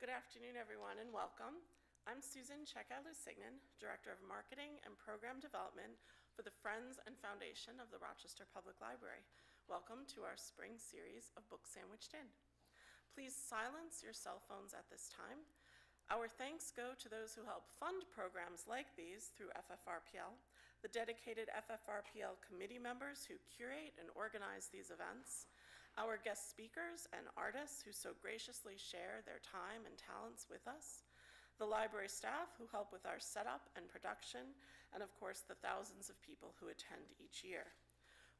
Good afternoon, everyone, and welcome. I'm Susan Cheka-Lusignan, Director of Marketing and Program Development for the Friends and Foundation of the Rochester Public Library. Welcome to our spring series of Books Sandwiched In. Please silence your cell phones at this time. Our thanks go to those who help fund programs like these through FFRPL, the dedicated FFRPL committee members who curate and organize these events, our guest speakers and artists who so graciously share their time and talents with us, the library staff who help with our setup and production, and of course the thousands of people who attend each year.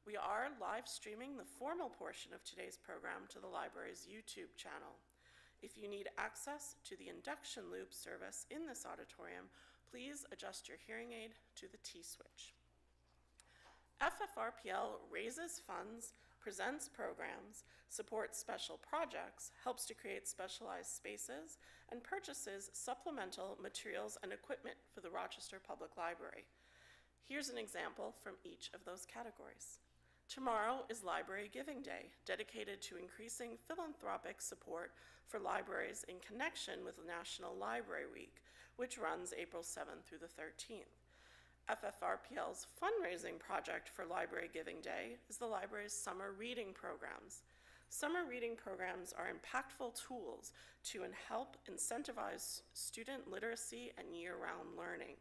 We are live streaming the formal portion of today's program to the library's YouTube channel. If you need access to the induction loop service in this auditorium, please adjust your hearing aid to the T-switch. FFRPL raises funds, presents programs, supports special projects, helps to create specialized spaces, and purchases supplemental materials and equipment for the Rochester Public Library. Here's an example from each of those categories. Tomorrow is Library Giving Day, dedicated to increasing philanthropic support for libraries in connection with National Library Week, which runs April 7th through the 13th. FFRPL's fundraising project for Library Giving Day is the library's summer reading programs. Summer reading programs are impactful tools to help incentivize student literacy and year-round learning.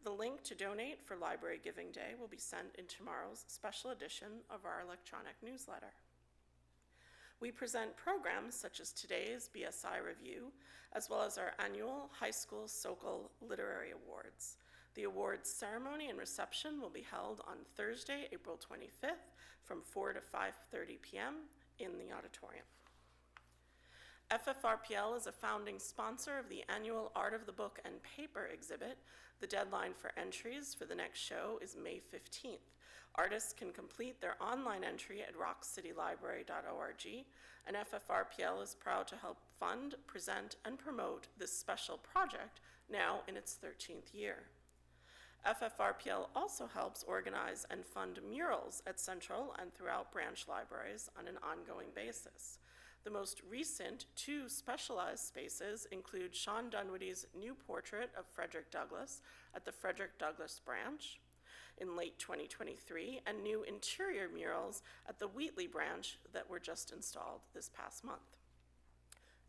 The link to donate for Library Giving Day will be sent in tomorrow's special edition of our electronic newsletter. We present programs such as today's BSI Review, as well as our annual High School Sokol Literary Awards. The awards ceremony and reception will be held on Thursday, April 25th from 4 to 5:30 p.m. in the auditorium. FFRPL is a founding sponsor of the annual Art of the Book and Paper exhibit. The deadline for entries for the next show is May 15th. Artists can complete their online entry at rockcitylibrary.org, and FFRPL is proud to help fund, present, and promote this special project now in its 13th year. FFRPL also helps organize and fund murals at Central and throughout branch libraries on an ongoing basis. The most recent two specialized spaces include Sean Dunwoodie's new portrait of Frederick Douglass at the Frederick Douglass branch in late 2023, and new interior murals at the Wheatley branch that were just installed this past month.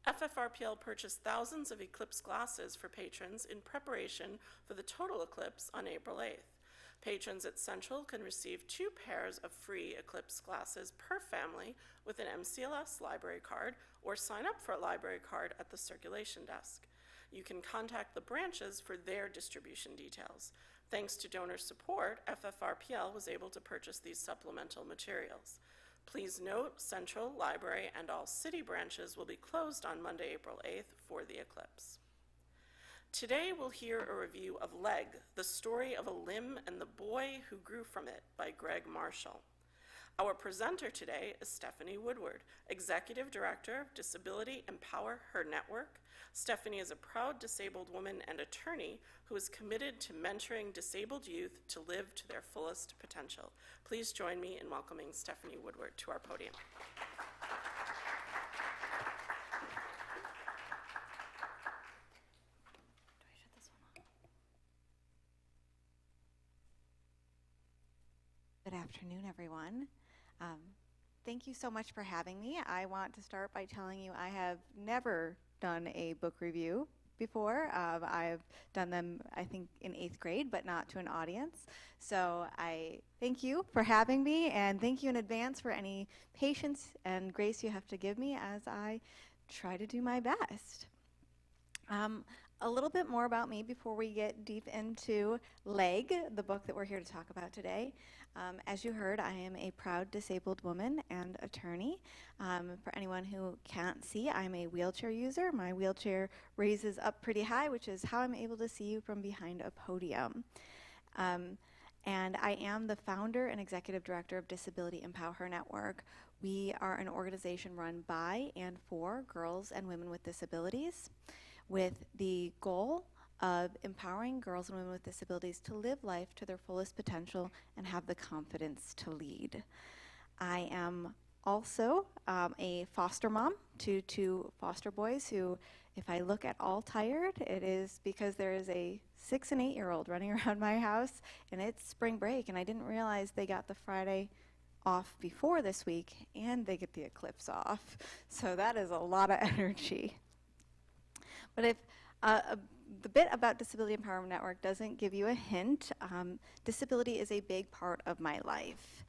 FFRPL purchased thousands of eclipse glasses for patrons in preparation for the total eclipse on April 8th. Patrons at Central can receive 2 pairs of free eclipse glasses per family with an MCLS library card, or sign up for a library card at the circulation desk. You can contact the branches for their distribution details. Thanks to donor support, FFRPL was able to purchase these supplemental materials. Please note, Central, Library, and all city branches will be closed on Monday, April 8th for the eclipse. Today we'll hear a review of Leg, the story of a limb and the boy who grew from it by Greg Marshall. Our presenter today is Stephanie Woodward, Executive Director of Disability Empower Her Network. Stephanie is a proud disabled woman and attorney who is committed to mentoring disabled youth to live to their fullest potential. Please join me in welcoming Stephanie Woodward to our podium. Good afternoon, everyone. Thank you so much for having me. I want to start by telling you I have never done a book review before. I've done them, I think, in 8th grade, but not to an audience. So I thank you for having me, and thank you in advance for any patience and grace you have to give me as I try to do my best. A little bit more about me before we get deep into Leg, the book that we're here to talk about today. As you heard, I am a proud disabled woman and attorney. For anyone who can't see, I'm a wheelchair user. My wheelchair raises up pretty high, which is how I'm able to see you from behind a podium. And I am the founder and executive director of Disability Empower Her Network. We are an organization run by and for girls and women with disabilities, with the goal of empowering girls and women with disabilities to live life to their fullest potential and have the confidence to lead. I am also a foster mom to two foster boys who, if I look at all tired, it is because there is a 6 and 8-year-old running around my house, and it's spring break, and I didn't realize they got the Friday off before this week, and they get the eclipse off. So that is a lot of energy. But if the bit about Disability Empowerment Network doesn't give you a hint, disability is a big part of my life.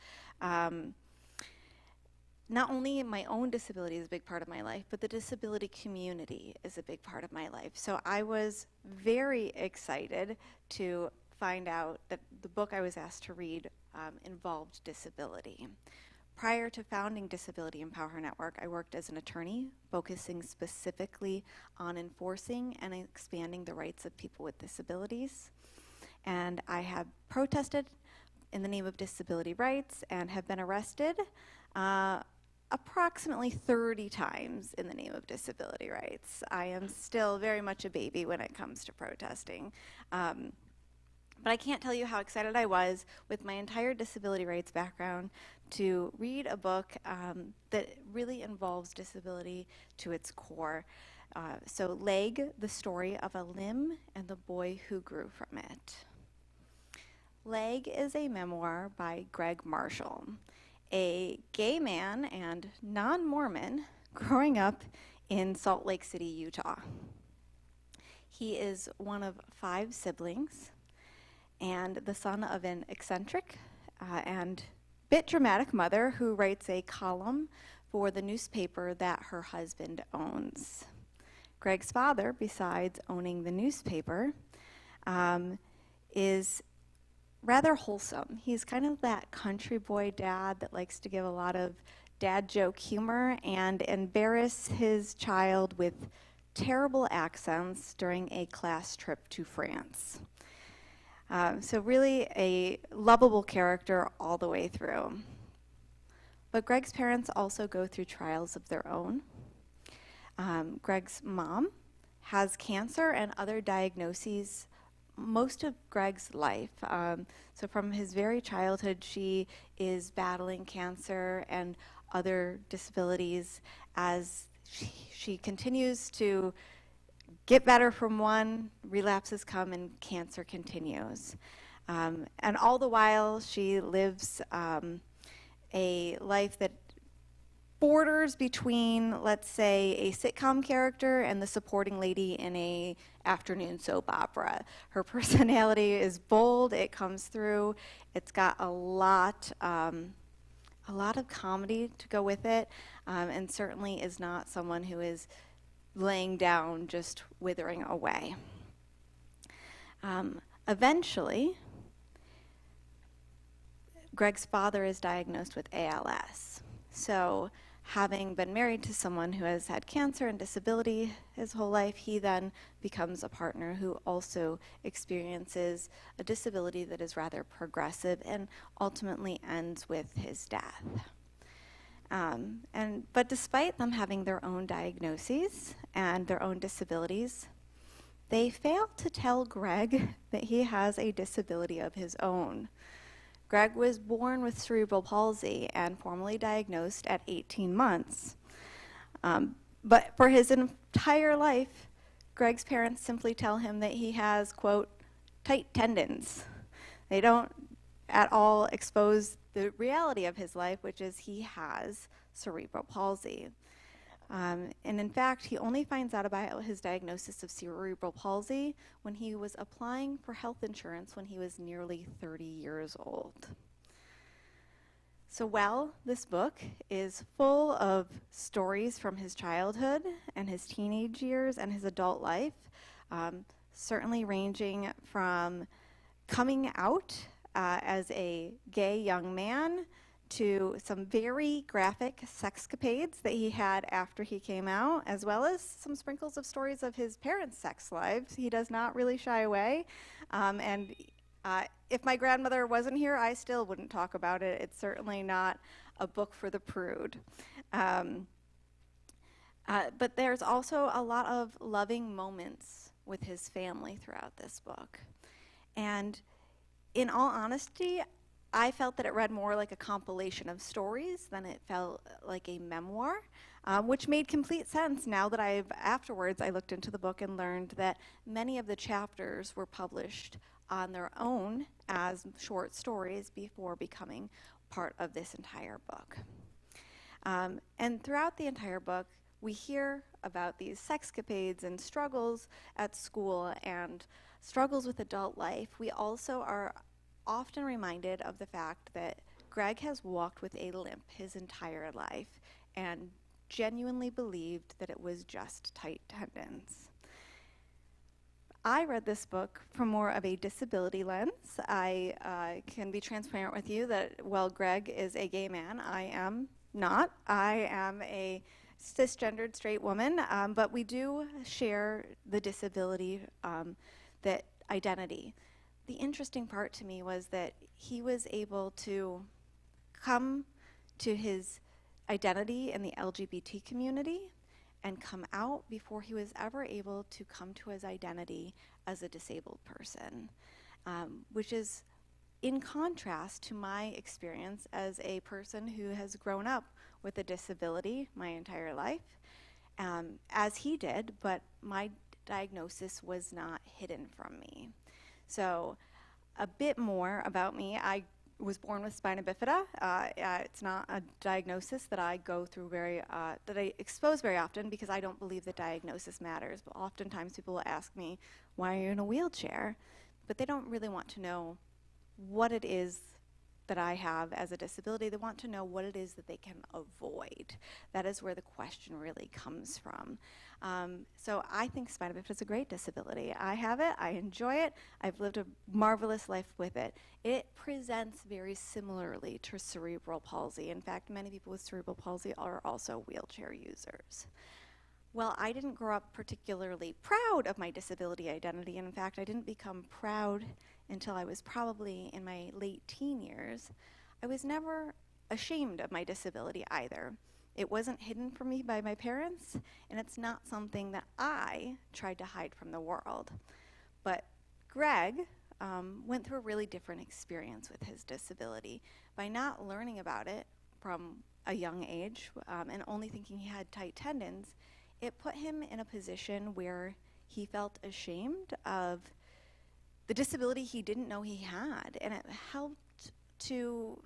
Not only my own disability is a big part of my life, but the disability community is a big part of my life. So I was very excited to find out that the book I was asked to read involved disability. Prior to founding Disability Empowerment Network, I worked as an attorney, focusing specifically on enforcing and expanding the rights of people with disabilities. And I have protested in the name of disability rights and have been arrested approximately 30 times in the name of disability rights. I am still very much a baby when it comes to protesting. But I can't tell you how excited I was with my entire disability rights background to read a book that really involves disability to its core. So Leg, the story of a limb and the boy who grew from it. Leg is a memoir by Greg Marshall, a gay man and non-Mormon growing up in Salt Lake City, Utah. He is one of 5 siblings and the son of an eccentric and bit dramatic mother who writes a column for the newspaper that her husband owns. Greg's father, besides owning the newspaper, is rather wholesome. He's kind of that country boy dad that likes to give a lot of dad joke humor and embarrass his child with terrible accents during a class trip to France. So really a lovable character all the way through. But Greg's parents also go through trials of their own. Greg's mom has cancer and other diagnoses most of Greg's life. So from his very childhood, she is battling cancer and other disabilities as she continues to get better from one, relapses come, and cancer continues. And all the while, she lives a life that borders between, let's say, a sitcom character and the supporting lady in a afternoon soap opera. Her personality is bold, it comes through, it's got a lot of comedy to go with it, and certainly is not someone who is laying down, just withering away. Eventually, Greg's father is diagnosed with ALS. So, having been married to someone who has had cancer and disability his whole life, he then becomes a partner who also experiences a disability that is rather progressive and ultimately ends with his death. But despite them having their own diagnoses and their own disabilities, they fail to tell Greg that he has a disability of his own. Greg was born with cerebral palsy and formally diagnosed at 18 months. But for his entire life, Greg's parents simply tell him that he has, quote, tight tendons. They don't at all expose the reality of his life, which is he has cerebral palsy. And in fact, he only finds out about his diagnosis of cerebral palsy when he was applying for health insurance when he was nearly 30 years old. So while this book is full of stories from his childhood and his teenage years and his adult life, certainly ranging from coming out as a gay young man to some very graphic sexcapades that he had after he came out, as well as some sprinkles of stories of his parents' sex lives. He does not really shy away. If my grandmother wasn't here, I still wouldn't talk about it. It's certainly not a book for the prude. But there's also a lot of loving moments with his family throughout this book. And in all honesty, I felt that it read more like a compilation of stories than it felt like a memoir, which made complete sense now that afterwards I looked into the book and learned that many of the chapters were published on their own as short stories before becoming part of this entire book. And throughout the entire book, we hear about these sexcapades and struggles at school and struggles with adult life. We also are often reminded of the fact that Greg has walked with a limp his entire life and genuinely believed that it was just tight tendons. I read this book from more of a disability lens. I can be transparent with you that while Greg is a gay man, I am not. I am a cisgendered straight woman, but we do share the disability, that identity. The interesting part to me was that he was able to come to his identity in the LGBT community and come out before he was ever able to come to his identity as a disabled person, which is in contrast to my experience as a person who has grown up with a disability my entire life, as he did, but my diagnosis was not hidden from me. So a bit more about me. I was born with spina bifida. It's not a diagnosis that I go through that I expose very often because I don't believe that diagnosis matters. But oftentimes people will ask me, why are you in a wheelchair? But they don't really want to know what it is that I have as a disability. They want to know what it is that they can avoid. That is where the question really comes from. So I think spina bifida is a great disability. I have it, I enjoy it, I've lived a marvelous life with it. It presents very similarly to cerebral palsy. In fact, many people with cerebral palsy are also wheelchair users. Well, I didn't grow up particularly proud of my disability identity, and in fact, I didn't become proud until I was probably in my late teen years. I was never ashamed of my disability either. It wasn't hidden from me by my parents, and it's not something that I tried to hide from the world. But Greg went through a really different experience with his disability. By not learning about it from a young age and only thinking he had tight tendons, it put him in a position where he felt ashamed of the disability he didn't know he had, and it helped to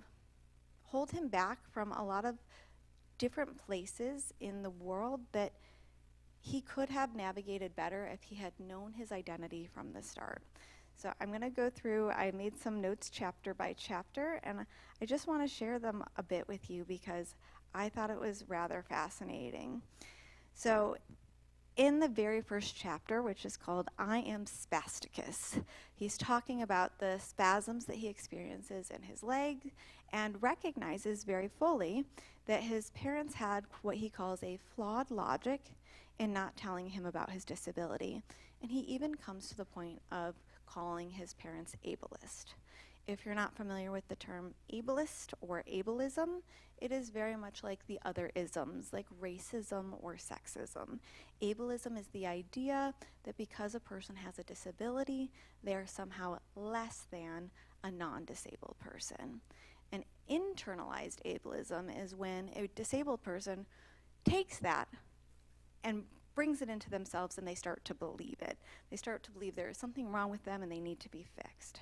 hold him back from a lot of different places in the world that he could have navigated better if he had known his identity from the start. So I'm going to go through, I made some notes chapter by chapter, and I just want to share them a bit with you because I thought it was rather fascinating. So in the very first chapter, which is called I Am Spasticus, he's talking about the spasms that he experiences in his leg and recognizes very fully that his parents had what he calls a flawed logic in not telling him about his disability. And he even comes to the point of calling his parents ableist. If you're not familiar with the term ableist or ableism, it is very much like the other isms, like racism or sexism. Ableism is the idea that because a person has a disability, they are somehow less than a non-disabled person. And internalized ableism is when a disabled person takes that and brings it into themselves and they start to believe it. They start to believe there is something wrong with them and they need to be fixed.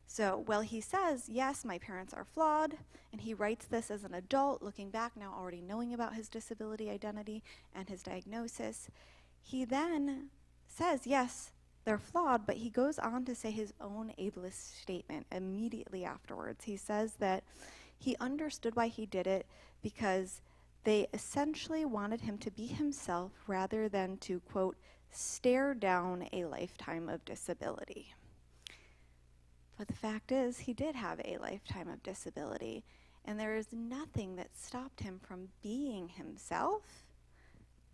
So, well, he says, yes, my parents are flawed, and he writes this as an adult, looking back now, already knowing about his disability identity and his diagnosis. He then says, yes, they're flawed, but he goes on to say his own ableist statement immediately afterwards. He says that he understood why he did it because they essentially wanted him to be himself rather than to, quote, stare down a lifetime of disability. But the fact is, he did have a lifetime of disability, and there is nothing that stopped him from being himself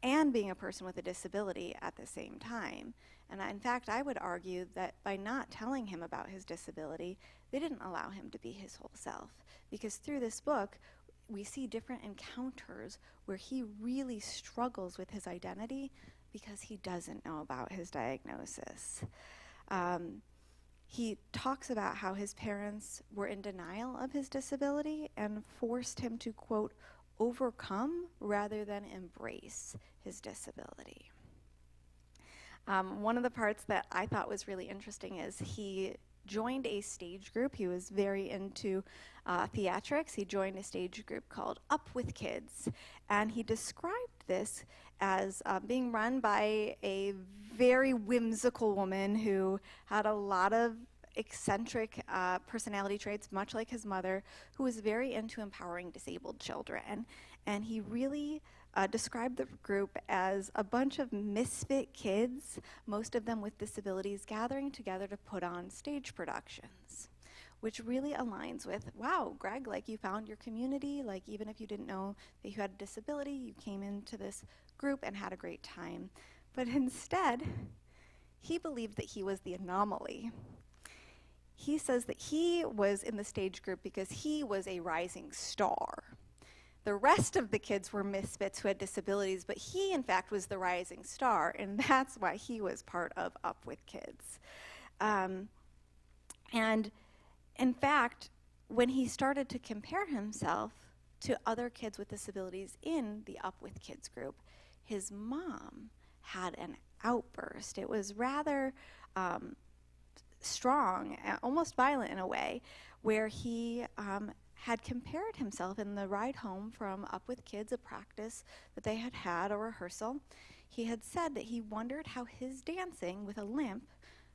and being a person with a disability at the same time. And in fact, I would argue that by not telling him about his disability, they didn't allow him to be his whole self. Because through this book, we see different encounters where he really struggles with his identity because he doesn't know about his diagnosis. he talks about how his parents were in denial of his disability and forced him to, quote, overcome rather than embrace his disability. One of the parts that I thought was really interesting is he joined a stage group. He was very into theatrics. He joined a stage group called Up with Kids, and he described this as being run by a very whimsical woman who had a lot of eccentric personality traits, much like his mother, who was very into empowering disabled children. And he really described the group as a bunch of misfit kids, most of them with disabilities, gathering together to put on stage productions, which really aligns with, wow, Greg, like you found your community, like even if you didn't know that you had a disability, you came into this group and had a great time. But instead, he believed that he was the anomaly. He says that he was in the stage group because he was a rising star. The rest of the kids were misfits who had disabilities, but he, in fact, was the rising star, and that's why he was part of Up with Kids. And in fact, when he started to compare himself to other kids with disabilities in the Up with Kids group, his mom had an outburst. It was rather strong, almost violent in a way, where he had compared himself in the ride home from Up with Kids, a practice that they had had, a rehearsal. He had said that he wondered how his dancing with a limp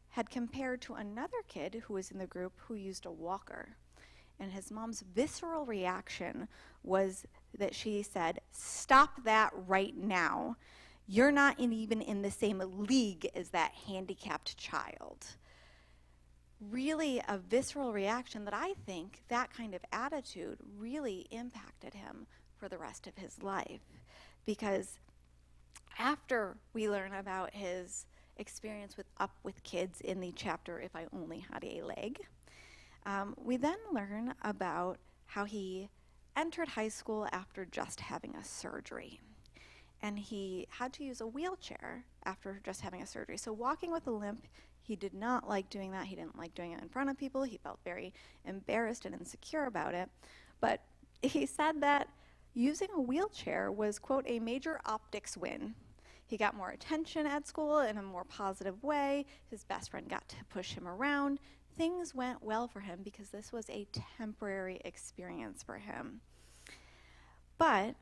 had compared to another kid who was in the group who used a walker. And his mom's visceral reaction was that she said, "Stop that right now. You're not even in the same league as that handicapped child." Really a visceral reaction that I think that kind of attitude really impacted him for the rest of his life. Because after we learn about his experience with Up with Kids in the chapter If I Only Had a Leg, we then learn about how he entered high school after just having a surgery. And he had to use a wheelchair after just having a surgery. So walking with a limp, he did not like doing that. He didn't like doing it in front of people. He felt very embarrassed and insecure about it. But he said that using a wheelchair was, quote, a major optics win. He got more attention at school in a more positive way. His best friend got to push him around. Things went well for him because this was a temporary experience for him. But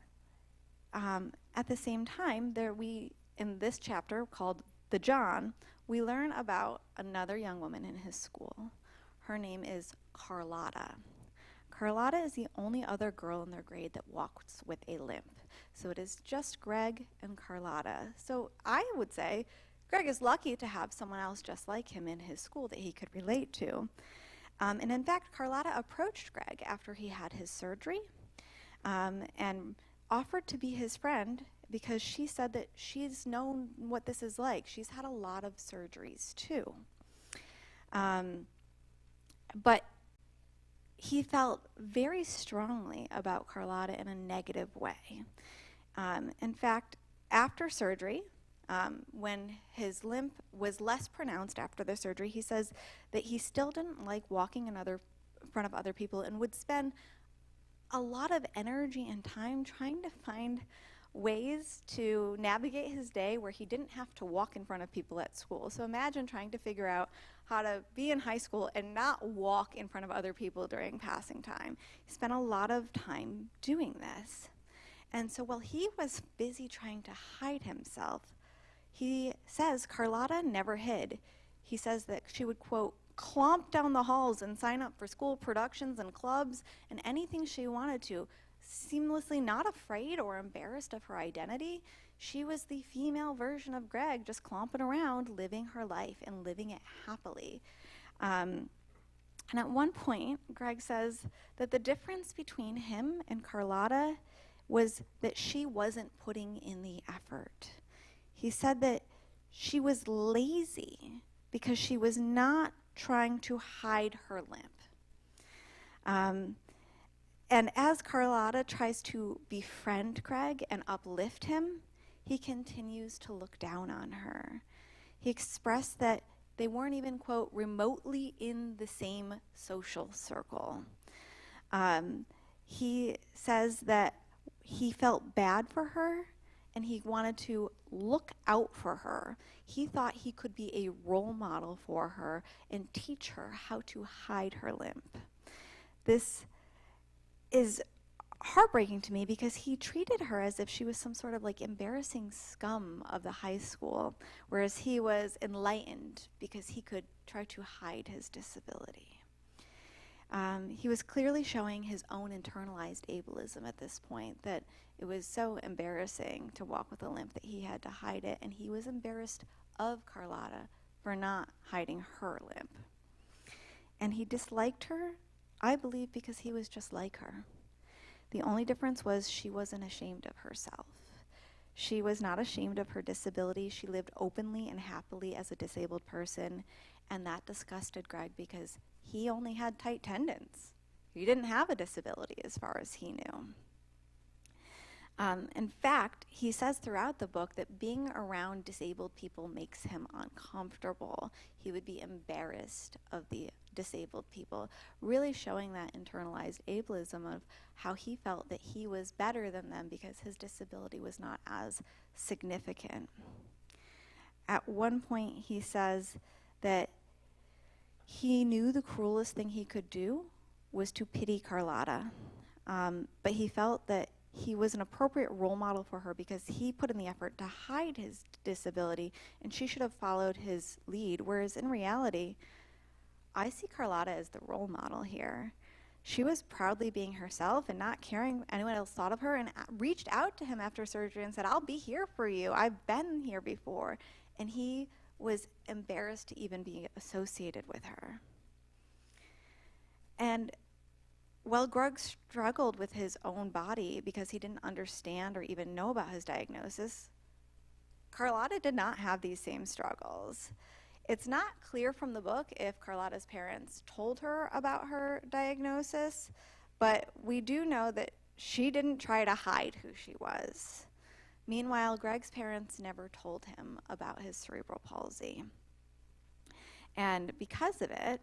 at the same time, in this chapter called The John, we learn about another young woman in his school. Her name is Carlotta. Carlotta is the only other girl in their grade that walks with a limp. So it is just Greg and Carlotta. So I would say Greg is lucky to have someone else just like him in his school that he could relate to. And in fact, Carlotta approached Greg after he had his surgery and offered to be his friend because she said that she's known what this is like. She's had a lot of surgeries too. But he felt very strongly about Carlotta in a negative way. In fact, after surgery, when his limp was less pronounced after the surgery, he says that he still didn't like walking in front of other people and would spend a lot of energy and time trying to find ways to navigate his day where he didn't have to walk in front of people at school. So imagine trying to figure out how to be in high school and not walk in front of other people during passing time. He spent a lot of time doing this. And so while he was busy trying to hide himself, he says Carlotta never hid. He says that she would, quote, clomp down the halls and sign up for school productions and clubs and anything she wanted to, seamlessly not afraid or embarrassed of her identity. She was the female version of Greg, just clomping around, living her life and living it happily. And at one point, Greg says that the difference between him and Carlotta was that she wasn't putting in the effort. He said that she was lazy because she was not trying to hide her limp. And as Carlotta tries to befriend Greg and uplift him, he continues to look down on her. He expressed that They weren't even, quote, remotely in the same social circle. He says that he felt bad for her and he wanted to look out for her. He thought he could be a role model for her and teach her how to hide her limp. This is heartbreaking to me because he treated her as if she was some sort of like embarrassing scum of the high school, whereas he was enlightened because he could try to hide his disability. He was clearly showing his own internalized ableism at this point, that it was so embarrassing to walk with a limp that he had to hide it, and he was embarrassed of Carlotta for not hiding her limp. And he disliked her, I believe, because he was just like her. The only difference was she wasn't ashamed of herself. She was not ashamed of her disability. She lived openly and happily as a disabled person, and that disgusted Greg because he only had tight tendons. He didn't have a disability as far as he knew. In fact, he says throughout the book that being around disabled people makes him uncomfortable. He would be embarrassed of the disabled people, really showing that internalized ableism of how he felt that he was better than them because his disability was not as significant. At one point, he says that he knew the cruelest thing he could do was to pity Carlotta, but he felt that he was an appropriate role model for her because he put in the effort to hide his disability, and she should have followed his lead, whereas in reality, I see Carlotta as the role model here. She was proudly being herself and not caring what anyone else thought of her, and reached out to him after surgery and said, "I'll be here for you. I've been here before." And he was embarrassed to even be associated with her. And while Greg struggled with his own body because he didn't understand or even know about his diagnosis, Carlotta did not have these same struggles. It's not clear from the book if Carlotta's parents told her about her diagnosis, but we do know that she didn't try to hide who she was. Meanwhile, Greg's parents never told him about his cerebral palsy. And because of it,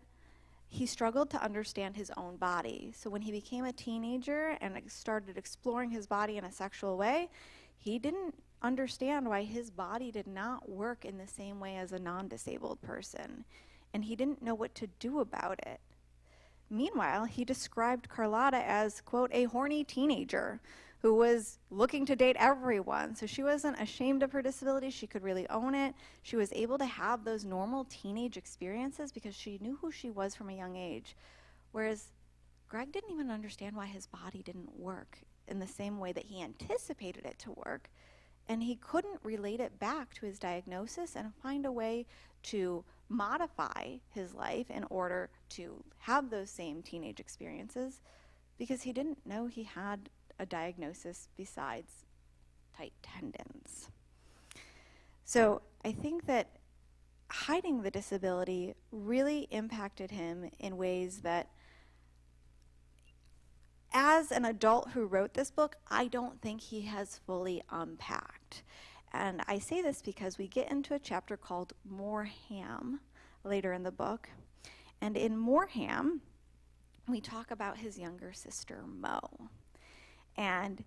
he struggled to understand his own body. So when he became a teenager and started exploring his body in a sexual way, he didn't understand why his body did not work in the same way as a non-disabled person. And he didn't know what to do about it. Meanwhile, he described Carlotta as, quote, a horny teenager who was looking to date everyone. So she wasn't ashamed of her disability. She could really own it. She was able to have those normal teenage experiences because she knew who she was from a young age. Whereas Greg didn't even understand why his body didn't work in the same way that he anticipated it to work. And he couldn't relate it back to his diagnosis and find a way to modify his life in order to have those same teenage experiences because he didn't know he had a diagnosis besides tight tendons. So I think that hiding the disability really impacted him in ways that, as an adult who wrote this book, I don't think he has fully unpacked. And I say this because we get into a chapter called Moreham later in the book. And in Moreham, we talk about his younger sister, Mo. And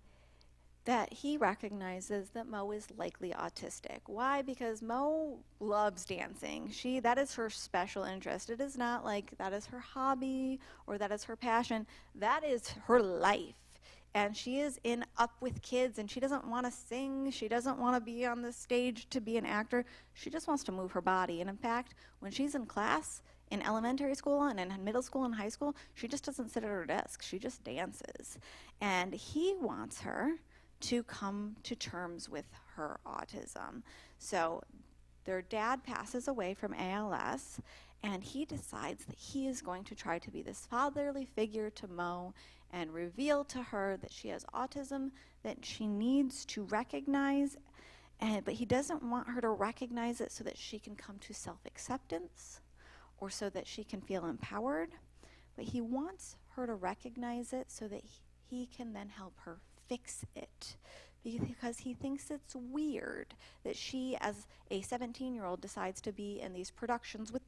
that he recognizes that Mo is likely autistic. Why? Because Mo loves dancing. That is her special interest. It is not like that is her hobby or that is her passion. That is her life. And she is in Up with Kids, and she doesn't want to sing. She doesn't want to be on the stage to be an actor. She just wants to move her body. And in fact, when she's in class, in elementary school and in middle school and high school, she just doesn't sit at her desk. She just dances. And he wants her to come to terms with her autism. So their dad passes away from ALS, and he decides that he is going to try to be this fatherly figure to Mo and reveal to her that she has autism, that she needs to recognize, but he doesn't want her to recognize it so that she can come to self-acceptance or so that she can feel empowered, but he wants her to recognize it so that he can then help her fix it. because he thinks it's weird that she, as a 17-year-old, decides to be in these productions with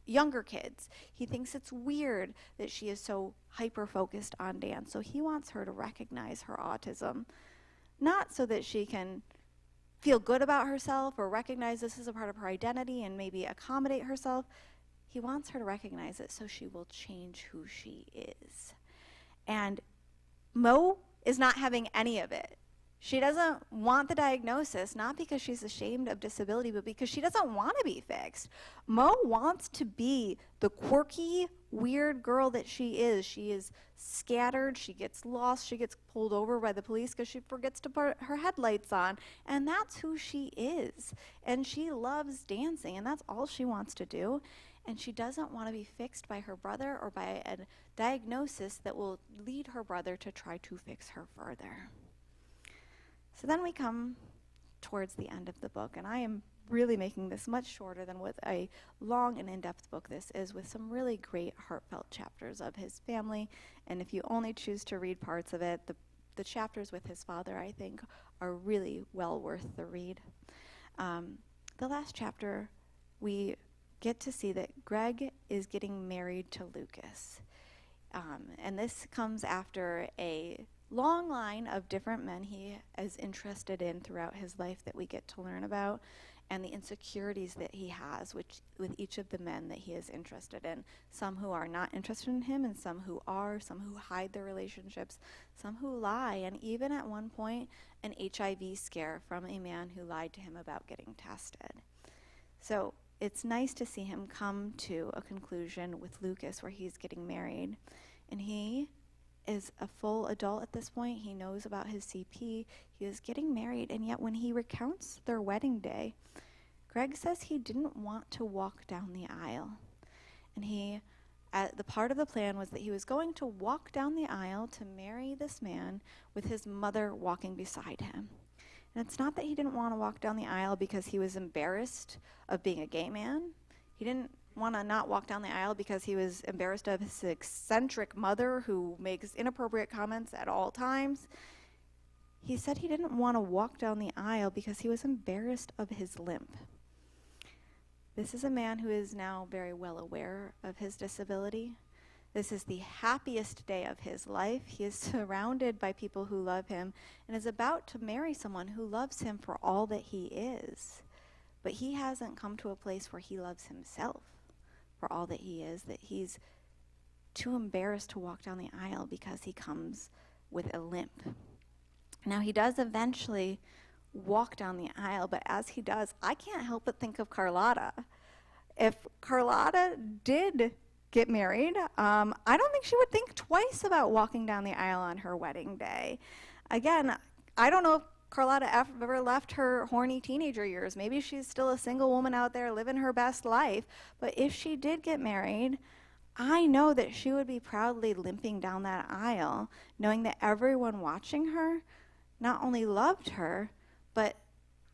younger kids. He thinks it's weird that she is so hyper-focused on dance. So he wants her to recognize her autism, not so that she can feel good about herself or recognize this is a part of her identity and maybe accommodate herself. He wants her to recognize it so she will change who she is. And Mo is not having any of it. She doesn't want the diagnosis, not because she's ashamed of disability, but because she doesn't want to be fixed. Mo wants to be the quirky, weird girl that she is. She is scattered, she gets lost, she gets pulled over by the police because she forgets to put her headlights on, and that's who she is. And she loves dancing, and that's all she wants to do. And she doesn't want to be fixed by her brother or by a diagnosis that will lead her brother to try to fix her further. So then we come towards the end of the book, and I am really making this much shorter than what a long and in-depth book this is, with some really great heartfelt chapters of his family. And if you only choose to read parts of it, the chapters with his father, I think, are really well worth the read. The last chapter, we get to see that Greg is getting married to Lucas. And this comes after a long line of different men he is interested in throughout his life that we get to learn about, and the insecurities that he has with each of the men that he is interested in. Some who are not interested in him, and some who are, some who hide their relationships, some who lie, and even at one point, an HIV scare from a man who lied to him about getting tested. So it's nice to see him come to a conclusion with Lucas where he's getting married. And he is a full adult at this point. He knows about his CP. He is getting married, and yet when he recounts their wedding day, Greg says he didn't want to walk down the aisle. And the part of the plan was that he was going to walk down the aisle to marry this man with his mother walking beside him. And it's not that he didn't want to walk down the aisle because he was embarrassed of being a gay man. He didn't want to not walk down the aisle because he was embarrassed of his eccentric mother who makes inappropriate comments at all times. He said he didn't want to walk down the aisle because he was embarrassed of his limp. This is a man who is now very well aware of his disability. This is the happiest day of his life. He is surrounded by people who love him and is about to marry someone who loves him for all that he is. But he hasn't come to a place where he loves himself for all that he is, that he's too embarrassed to walk down the aisle because he comes with a limp. Now, he does eventually walk down the aisle, but as he does, I can't help but think of Carlotta. If Carlotta did get married, I don't think she would think twice about walking down the aisle on her wedding day. Again, I don't know if Carlotta ever left her horny teenager years. Maybe she's still a single woman out there living her best life. But if she did get married, I know that she would be proudly limping down that aisle, knowing that everyone watching her not only loved her, but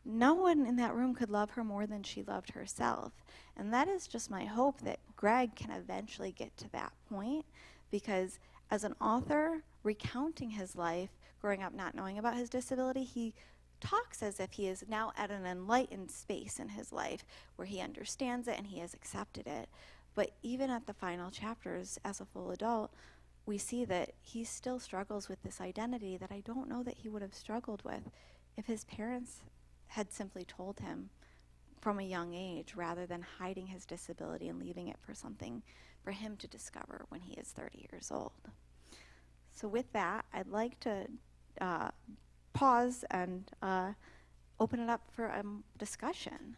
no one in that room could love her more than she loved herself. And that is just my hope, that Greg can eventually get to that point, because as an author recounting his life, growing up not knowing about his disability, he talks as if he is now at an enlightened space in his life where he understands it and he has accepted it. But even at the final chapters as a full adult, we see that he still struggles with this identity that I don't know that he would have struggled with if his parents had simply told him from a young age, rather than hiding his disability and leaving it for him to discover when he is 30 years old. So with that, I'd like to pause and open it up for discussion.